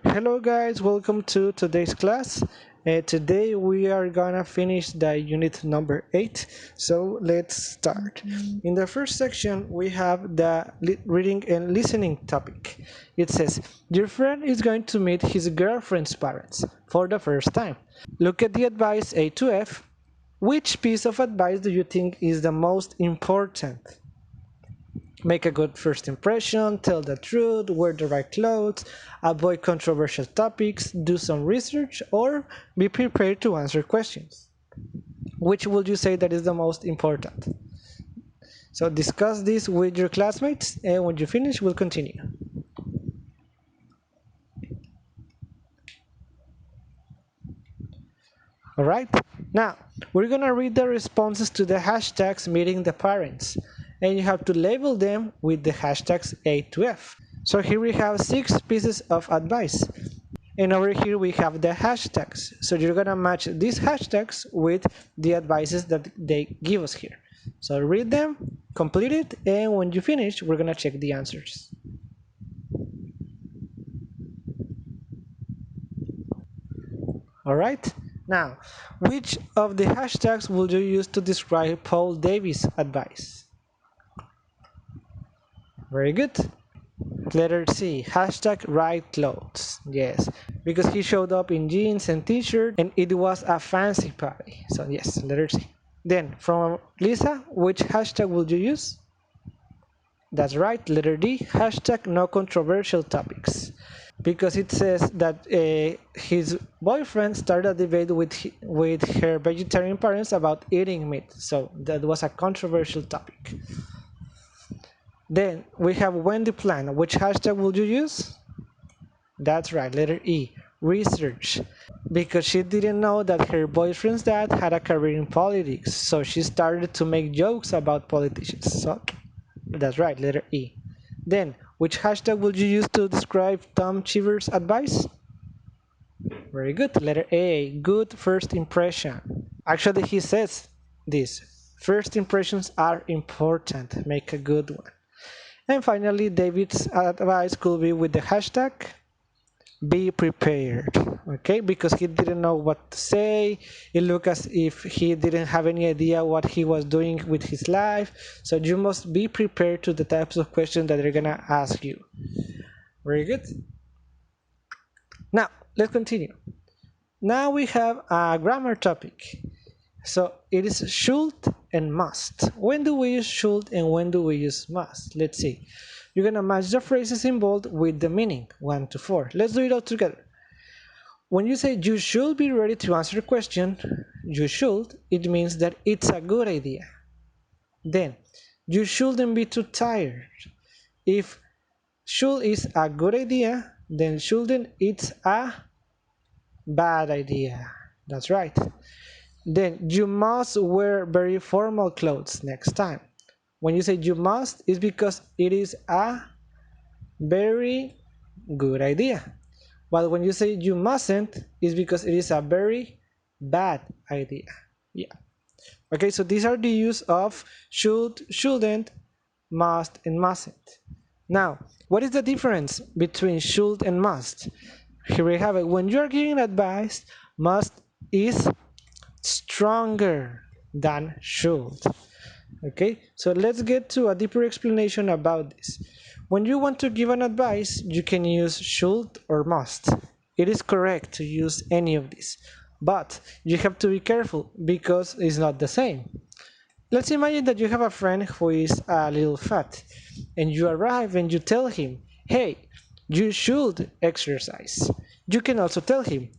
Hello guys, welcome to today's class. Today we are gonna finish the unit number 8, so let's start. In the first section we have the reading and listening topic. It says, your friend is going to meet his girlfriend's parents for the first time. Look at the advice A to F. Which piece of advice do you think is the most important? Make a good first impression, tell the truth, wear the right clothes, avoid controversial topics, do some research, or be prepared to answer questions. Which would you say that is the most important? So discuss this with your classmates, and when you finish, we'll continue. Alright, now we're gonna read the responses to the hashtags meeting the parents, and you have to label them with the hashtags A to F. So here we have 6 pieces of advice. And over here we have the hashtags. So you're gonna match these hashtags with the advices that they give us here. So read them, complete it, and when you finish, we're gonna check the answers. Alright, now, which of the hashtags would you use to describe Paul Davies' advice? Very good. Letter C, hashtag right clothes. Yes, because he showed up in jeans and t-shirt and it was a fancy party. So yes, letter C. Then from Lisa, which hashtag would you use? That's right, letter D, hashtag no controversial topics. Because it says that his boyfriend started a debate with her vegetarian parents about eating meat. So that was a controversial topic. Then we have Wendy Plan. Which hashtag would you use? That's right, letter E, research. Because she didn't know that her boyfriend's dad had a career in politics, so she started to make jokes about politicians. So that's right, letter E. Then, which hashtag would you use to describe Tom Cheever's advice? Very good, letter A, good first impression. Actually, he says this, first impressions are important, make a good one. And finally, David's advice could be with the hashtag be prepared, okay, because he didn't know what to say. It looked as if he didn't have any idea what he was doing with his life, so you must be prepared to the types of questions that they're gonna ask you. Very good. Now let's continue. Now we have a grammar topic. So it is should and must. When do we use should and when do we use must? Let's see. You're gonna match the phrases involved with the meaning 1 to 4. Let's do it all together. When you say you should be ready to answer a question, you should, it means that it's a good idea. Then, you shouldn't be too tired. If should is a good idea, then shouldn't it's a bad idea. That's right. Then, you must wear very formal clothes next time. When you say you must, it's because it is a very good idea. But when you say you mustn't, it's because it is a very bad idea. Yeah. Okay, so these are the use of should, shouldn't, must, and mustn't. Now, what is the difference between should and must? Here we have it. When you're giving advice, must is stronger than should. Okay, so let's get to a deeper explanation about this. When you want to give an advice, you can use should or must. It is correct to use any of these, but you have to be careful because it's not the same. Let's imagine that you have a friend who is a little fat, and you arrive and you tell him, hey, you should exercise. You can also tell him,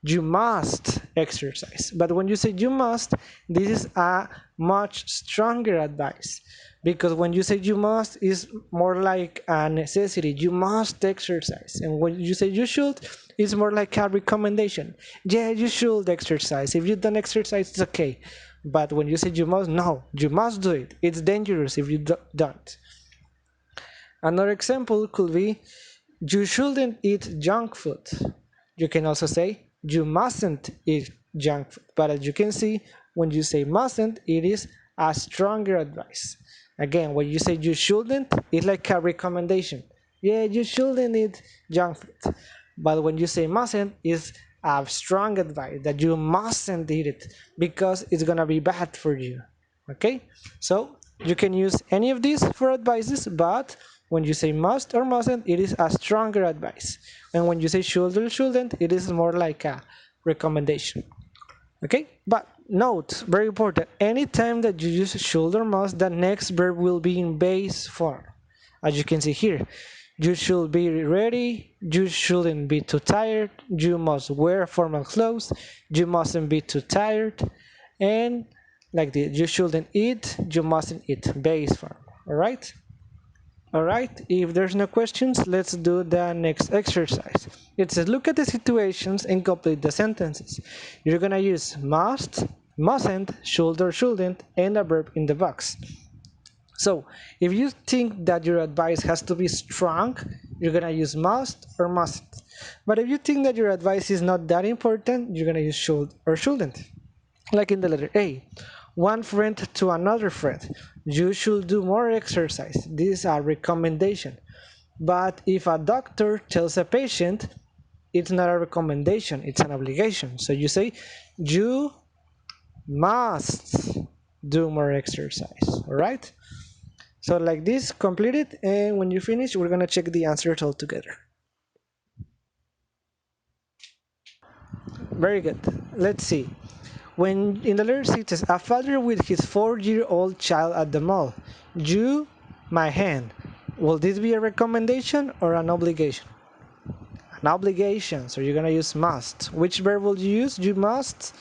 you must exercise. But when you say you must, this is a much stronger advice. Because when you say you must, it's more like a necessity. You must exercise. And when you say you should, it's more like a recommendation. Yeah, you should exercise. If you don't exercise, it's okay. But when you say you must, no, you must do it. It's dangerous if you don't. Another example could be, you shouldn't eat junk food. You can also say, you mustn't eat junk food. But as you can see, when you say mustn't, it is a stronger advice. Again, when you say you shouldn't, it's like a recommendation. Yeah, you shouldn't eat junk food. But when you say mustn't, it's a strong advice that you mustn't eat it because it's gonna be bad for you. Okay, so you can use any of these for advices, but when you say must or mustn't, it is a stronger advice. And when you say should or shouldn't, it is more like a recommendation. Okay, but note, very important, anytime that you use should or must, the next verb will be in base form. As you can see here, you should be ready, you shouldn't be too tired, you must wear formal clothes, you mustn't be too tired, and like this, you shouldn't eat, you mustn't eat, base form. All right. Alright, if there's no questions, let's do the next exercise. It says look at the situations and complete the sentences. You're gonna use must, mustn't, should or shouldn't, and a verb in the box. So, if you think that your advice has to be strong, you're gonna use must or mustn't. But if you think that your advice is not that important, you're gonna use should or shouldn't. Like in the letter A, one friend to another friend. You should do more exercise. This is a recommendation. But if a doctor tells a patient, it's not a recommendation, it's an obligation. So you say, you must do more exercise. All right? So like this, complete it. And when you finish, we're going to check the answers all together. Very good. Let's see. When in the letter C it says, a father with his 4-year-old child at the mall. You, my hand. Will this be a recommendation or an obligation? An obligation, so you're gonna use must. Which verb will you use? You must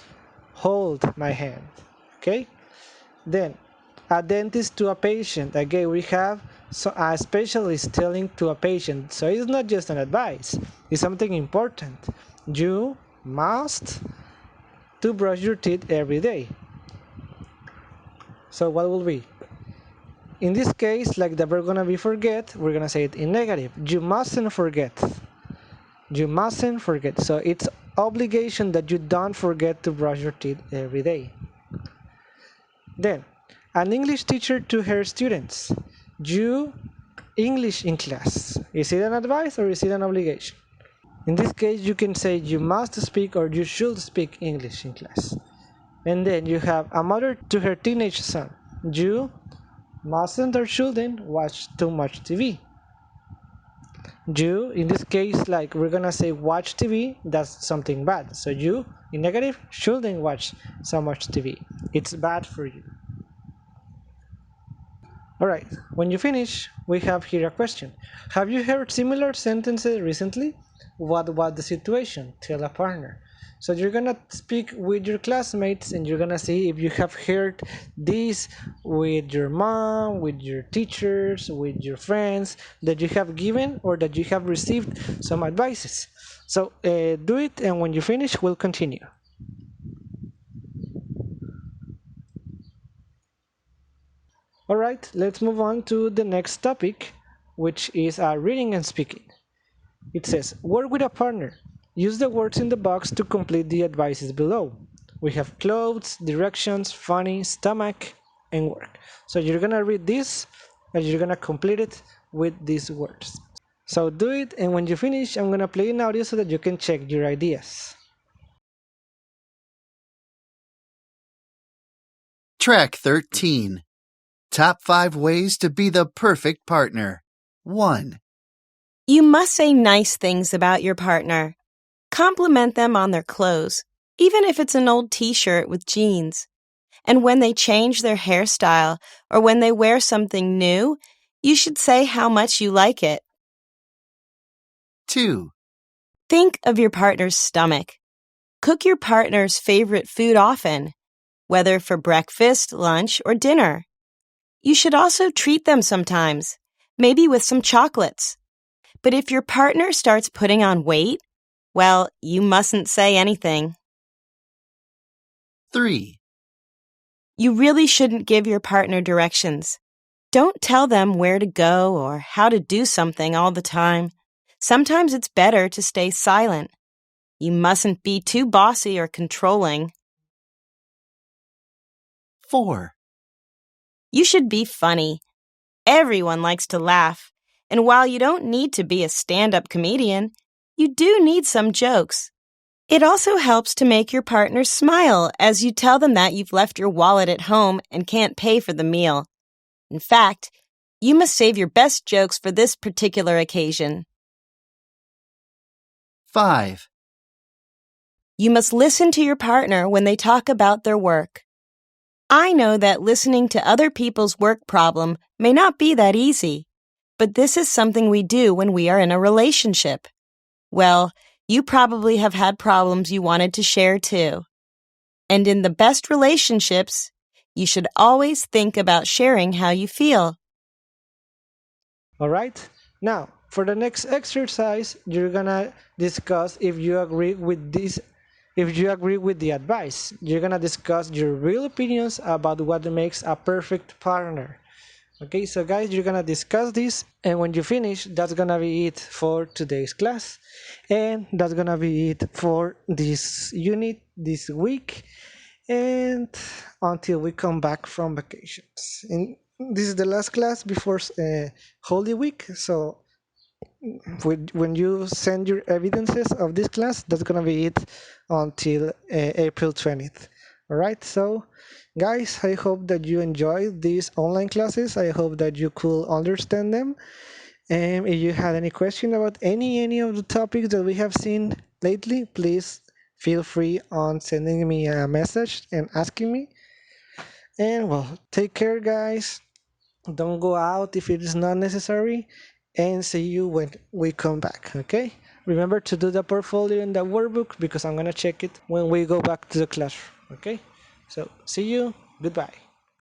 hold my hand. Okay? Then, a dentist to a patient. Again, we have a specialist telling to a patient. So it's not just an advice, it's something important. You must to brush your teeth every day. So what will be? In this case, like the verb gonna be forget, we're gonna say it in negative. You mustn't forget. You mustn't forget. So it's obligation that you don't forget to brush your teeth every day. Then, an English teacher to her students. You English in class. Is it an advice or is it an obligation? In this case, you can say you must speak or you should speak English in class. And then you have a mother to her teenage son. You mustn't or shouldn't watch too much TV. You, in this case, like we're gonna say watch TV, that's something bad. So you, in negative, shouldn't watch so much TV. It's bad for you. Alright, when you finish, we have here a question. Have you heard similar sentences recently? What was the situation? Tell a partner. So you're gonna speak with your classmates and you're gonna see if you have heard this with your mom, with your teachers, with your friends, that you have given or that you have received some advices. So do it, and when you finish, we'll continue. Alright, let's move on to the next topic, which is reading and speaking. It says, work with a partner. Use the words in the box to complete the advices below. We have clothes, directions, funny, stomach, and work. So you're gonna read this and you're gonna complete it with these words. So do it, and when you finish, I'm gonna play an audio so that you can check your ideas. Track 13. Top 5 ways to be the perfect partner. 1. You must say nice things about your partner. Compliment them on their clothes, even if it's an old t-shirt with jeans. And when they change their hairstyle or when they wear something new, you should say how much you like it. 2. Think of your partner's stomach. Cook your partner's favorite food often, whether for breakfast, lunch, or dinner. You should also treat them sometimes, maybe with some chocolates. But if your partner starts putting on weight, well, you mustn't say anything. 3. You really shouldn't give your partner directions. Don't tell them where to go or how to do something all the time. Sometimes it's better to stay silent. You mustn't be too bossy or controlling. 4. You should be funny. Everyone likes to laugh. And while you don't need to be a stand-up comedian, You do need some jokes. It also helps to make your partner smile as you tell them that you've left your wallet at home and can't pay for the meal. In fact, you must save your best jokes for this particular occasion. 5. You must listen to your partner when they talk about their work. I know that listening to other people's work problem may not be that easy, but this is something we do when we are in a relationship. Well, you probably have had problems you wanted to share too. And in the best relationships, you should always think about sharing how you feel. All right. Now, for the next exercise, you're gonna discuss if you agree with this, if you agree with the advice. You're gonna discuss your real opinions about what makes a perfect partner. Okay, so guys, you're gonna discuss this, and when you finish, that's gonna be it for today's class, and that's gonna be it for this unit this week, and until we come back from vacations. And this is the last class before Holy Week, so when you send your evidences of this class, that's gonna be it until April 20th. All right, so guys, I hope that you enjoyed these online classes. I hope that you could understand them. And if you had any question about any of the topics that we have seen lately, please feel free on sending me a message and asking me. And well, take care, guys. Don't go out if it is not necessary, and see you when we come back, okay? Remember to do the portfolio in the workbook because I'm gonna check it when we go back to the classroom, okay? So, see you. Goodbye.